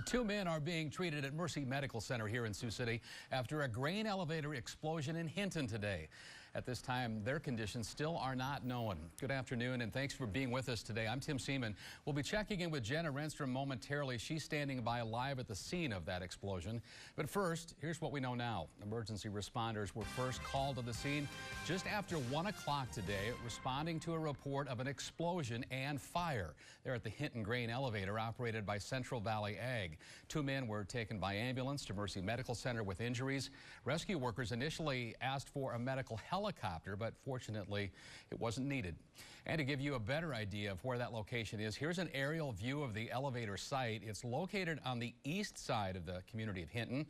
Two men are being treated at Mercy Medical Center here in Sioux City after a grain elevator explosion in Hinton today. At this time, their conditions still are not known. Good afternoon, and thanks for being with us today. I'm Tim Seaman. We'll be checking in with Jenna Renstrom momentarily. She's standing by live at the scene of that explosion. But first, here's what we know now. Emergency responders were first called to the scene just after 1 o'clock today, responding to a report of an explosion and fire there at the Hinton grain elevator operated by Central Valley Ag. Two men were taken by ambulance to Mercy Medical Center with injuries. Rescue workers initially asked for a medical helicopter, but fortunately it wasn't needed. And to give you a better idea of where that location is, here's an aerial view of the elevator site. It's located on the east side of the community of Hinton,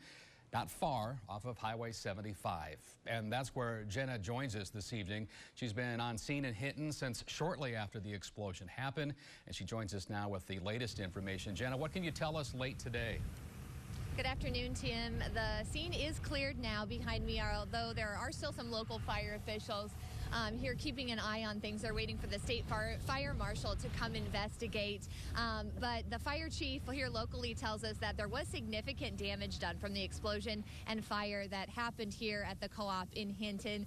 not far off of Highway 75. And that's where Jenna joins us this evening. She's been on scene in Hinton since shortly after the explosion happened, and she joins us now with the latest information. Jenna, what can you tell us late today? Good afternoon, Tim. The scene is cleared now behind me, although there are still some local fire officials here keeping an eye on things. They're waiting for the state fire marshal to come investigate. But the fire chief here locally tells us that there was significant damage done from the explosion and fire that happened here at the co-op in Hinton.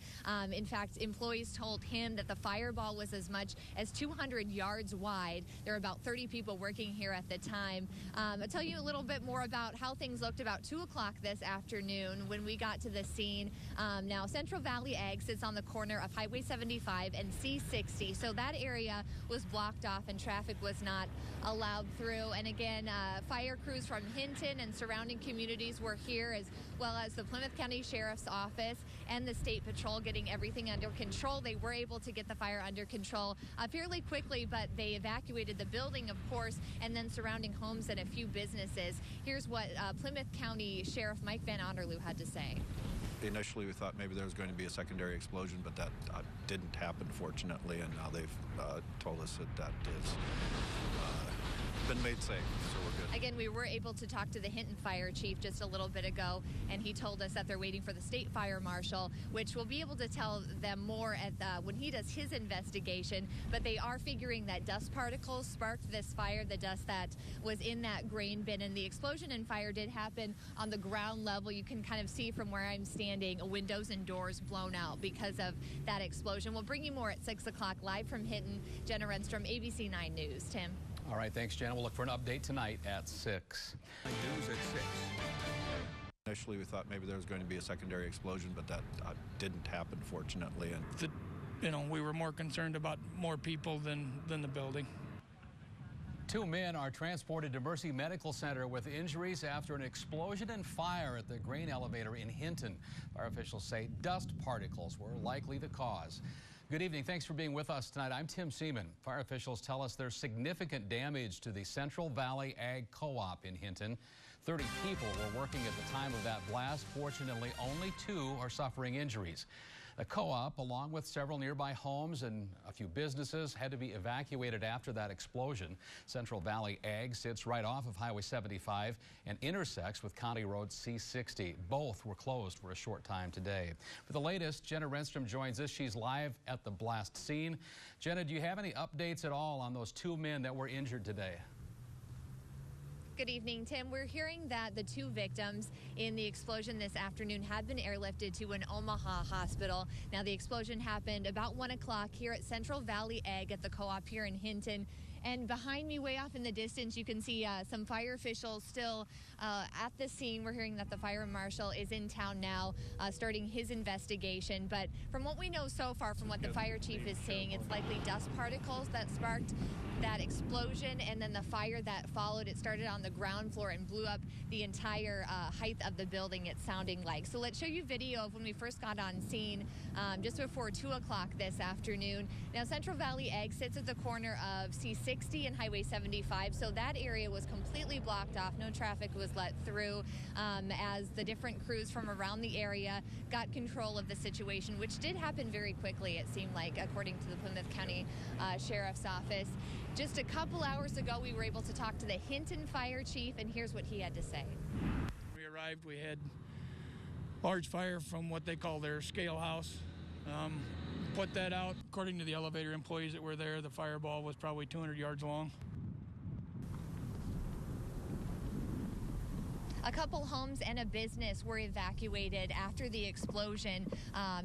In fact, employees told him that the fireball was as much as 200 yards wide. There were about 30 people working here at the time. I'll tell you a little bit more about how things looked about 2 o'clock this afternoon when we got to the scene. Now, Central Valley Ag sits on the corner of Highway 75 and C60, so that area was blocked off and traffic was not allowed through. And again, fire crews from Hinton and surrounding communities were here, as well as the Plymouth County Sheriff's Office and the State Patrol getting everything under control. They were able to get the fire under control fairly quickly, but they evacuated the building, of course, and then surrounding homes and a few businesses. Here's what Plymouth County Sheriff Mike Van Onderloo had to say. Initially, we thought maybe there was going to be a secondary explosion, but that didn't happen, fortunately, and now they've told us that is been made safe, so we're good. Again, we were able to talk to the Hinton fire chief just a little bit ago, and he told us that they're waiting for the state fire marshal, which will be able to tell them more at when he does his investigation. But they are figuring that dust particles sparked this fire, the dust that was in that grain bin. And the explosion and fire did happen on the ground level. You can kind of see from where I'm standing, windows and doors blown out because of that explosion. We'll bring you more at 6 o'clock live from Hinton. Jenna Renstrom, ABC 9 News. Tim. All right, thanks, Jenna. We'll look for an update tonight at 6. News at 6. Initially, we thought maybe there was going to be a secondary explosion, but that didn't happen, fortunately. And we were more concerned about more people than the building. Two men are transported to Mercy Medical Center with injuries after an explosion and fire at the grain elevator in Hinton. Fire officials say dust particles were likely the cause. Good evening. Thanks for being with us tonight. I'm Tim Seaman. Fire officials tell us there's significant damage to the Central Valley Ag Co-op in Hinton. 30 people were working at the time of that blast. Fortunately, only 2 are suffering injuries. The co-op, along with several nearby homes and a few businesses, had to be evacuated after that explosion. Central Valley Ag sits right off of Highway 75 and intersects with County Road C60. Both were closed for a short time today. For the latest, Jenna Renstrom joins us. She's live at the blast scene. Jenna, do you have any updates at all on those 2 men that were injured today? Good evening, Tim. We're hearing that the 2 victims in the explosion this afternoon had been airlifted to an Omaha hospital. Now, the explosion happened about 1 o'clock here at Central Valley Ag at the co-op here in Hinton. And behind me, way off in the distance, you can see some fire officials still at the scene. We're hearing that the fire marshal is in town now, starting his investigation. But from what we know so far, from what the fire chief is saying, it's likely dust particles that sparked that explosion, and then the fire that followed. It started on the ground floor and blew up the entire height of the building, it's sounding like. So let's show you video of when we first got on scene just before 2 o'clock this afternoon. Now, Central Valley Ag sits at the corner of C60 and Highway 75, so that area was completely blocked off. No traffic was let through as the different crews from around the area got control of the situation, which did happen very quickly, it seemed like, according to the Plymouth County Sheriff's Office. Just a couple hours ago, we were able to talk to the Hinton fire chief, and here's what he had to say. We arrived, we had large fire from what they call their scale house. Put that out. According to the elevator employees that were there, the fireball was probably 200 yards long. A couple homes and a business were evacuated after the explosion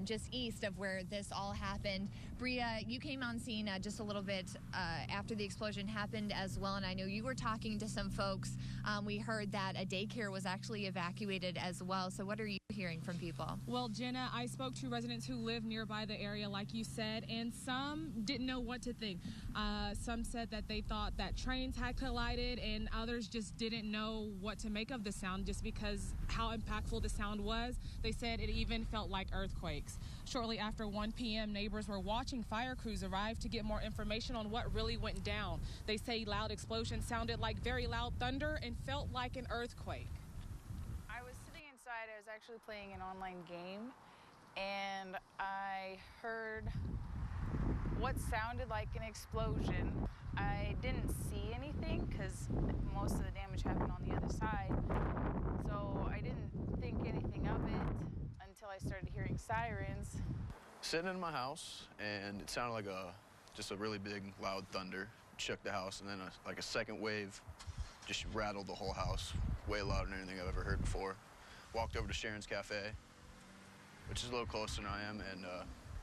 just east of where this all happened. Bria, you came on scene just a little bit after the explosion happened as well, and I know you were talking to some folks. We heard that a daycare was actually evacuated as well. So what are you hearing from people? Well, Jenna, I spoke to residents who live nearby the area, like you said, and some didn't know what to think. Some said that they thought that trains had collided, and others just didn't know what to make of the sound just because how impactful the sound was. They said it even felt like earthquakes. Shortly after 1 p.m., neighbors were watching fire crews arrive to get more information on what really went down. They say loud explosions sounded like very loud thunder and felt like an earthquake. I was sitting inside. I was actually playing an online game, and I heard what sounded like an explosion. I didn't see anything because most of the damage happened on the other side, so I didn't think anything of it until I started hearing sirens. Sitting in my house, and it sounded like just a really big, loud thunder. It shook the house, and then like a second wave just rattled the whole house, way louder than anything I've ever heard before. Walked over to Sharon's Cafe, which is a little closer than I am, and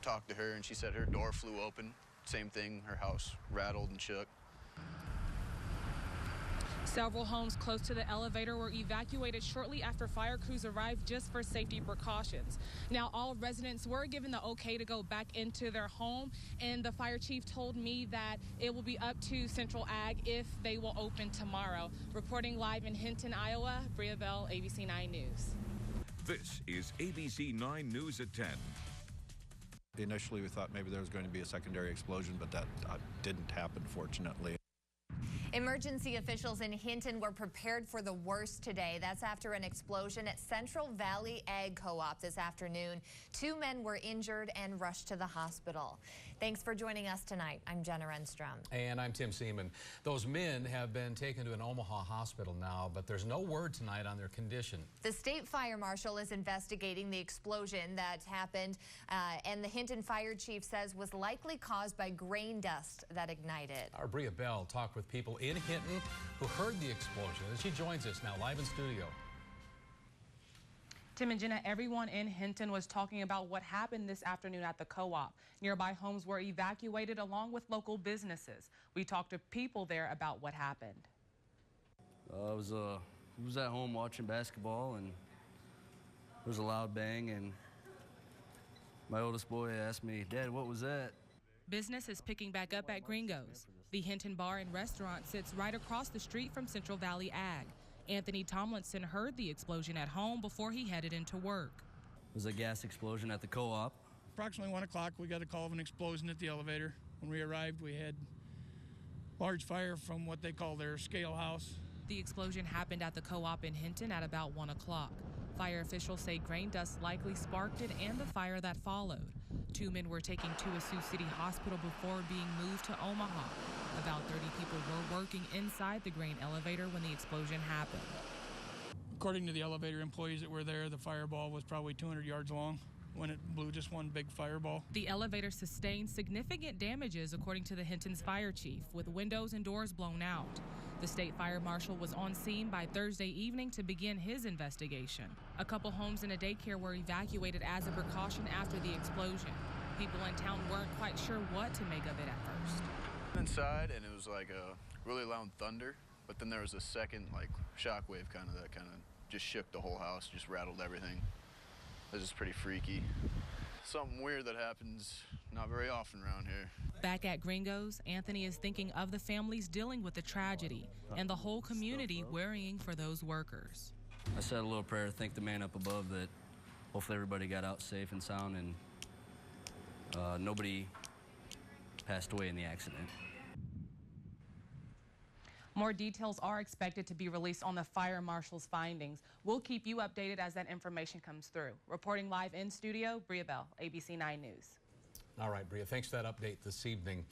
talked to her, and she said her door flew open. Same thing, her house rattled and shook. Several homes close to the elevator were evacuated shortly after fire crews arrived just for safety precautions. Now, all residents were given the okay to go back into their home, and the fire chief told me that it will be up to Central Ag if they will open tomorrow. Reporting live in Hinton, Iowa, Bria Bell, ABC 9 News. This is ABC 9 News at 10. Initially, we thought maybe there was going to be a secondary explosion, but that didn't happen, fortunately. Emergency officials in Hinton were prepared for the worst today. That's after an explosion at Central Valley Ag Co-op this afternoon. 2 men were injured and rushed to the hospital. Thanks for joining us tonight. I'm Jenna Renstrom. And I'm Tim Seaman. Those men have been taken to an Omaha hospital now, but there's no word tonight on their condition. The state fire marshal is investigating the explosion that happened, and the Hinton fire chief says was likely caused by grain dust that ignited. Our Bria Bell talked with people in Hinton who heard the explosion, and she joins us now live in studio. Tim and Jenna, everyone in Hinton was talking about what happened this afternoon at the co-op. Nearby homes were evacuated along with local businesses. We talked to people there about what happened. I was at home watching basketball, and there was a loud bang, and my oldest boy asked me, "Dad, what was that?" Business is picking back up at Gringo's. The Hinton Bar and Restaurant sits right across the street from Central Valley Ag. Anthony Tomlinson heard the explosion at home before he headed into work. It was a gas explosion at the co-op. Approximately 1 o'clock, we got a call of an explosion at the elevator. When we arrived, we had large fire from what they call their scale house. The explosion happened at the co-op in Hinton at about 1 o'clock. Fire officials say grain dust likely sparked it and the fire that followed. 2 men were taken to a Sioux City hospital before being moved to Omaha. About 30 people were working inside the grain elevator when the explosion happened. According to the elevator employees that were there, the fireball was probably 200 yards long when it blew just one big fireball. The elevator sustained significant damages, according to the Hinton's fire chief, with windows and doors blown out. The state fire marshal was on scene by Thursday evening to begin his investigation. A couple homes and a daycare were evacuated as a precaution after the explosion. People in town weren't quite sure what to make of it at first. Inside, and it was like a really loud thunder, but then there was a second like shock wave that just shook the whole house, just rattled everything. It was just pretty freaky. Something weird that happens not very often around here. Back at Gringo's, Anthony is thinking of the families dealing with the tragedy and the whole community worrying for those workers. I said a little prayer to thank the man up above that hopefully everybody got out safe and sound, and nobody passed away in the accident. More details are expected to be released on the fire marshal's findings. We'll keep you updated as that information comes through. Reporting live in studio, Bria Bell, ABC 9 News. All right, Bria, thanks for that update this evening.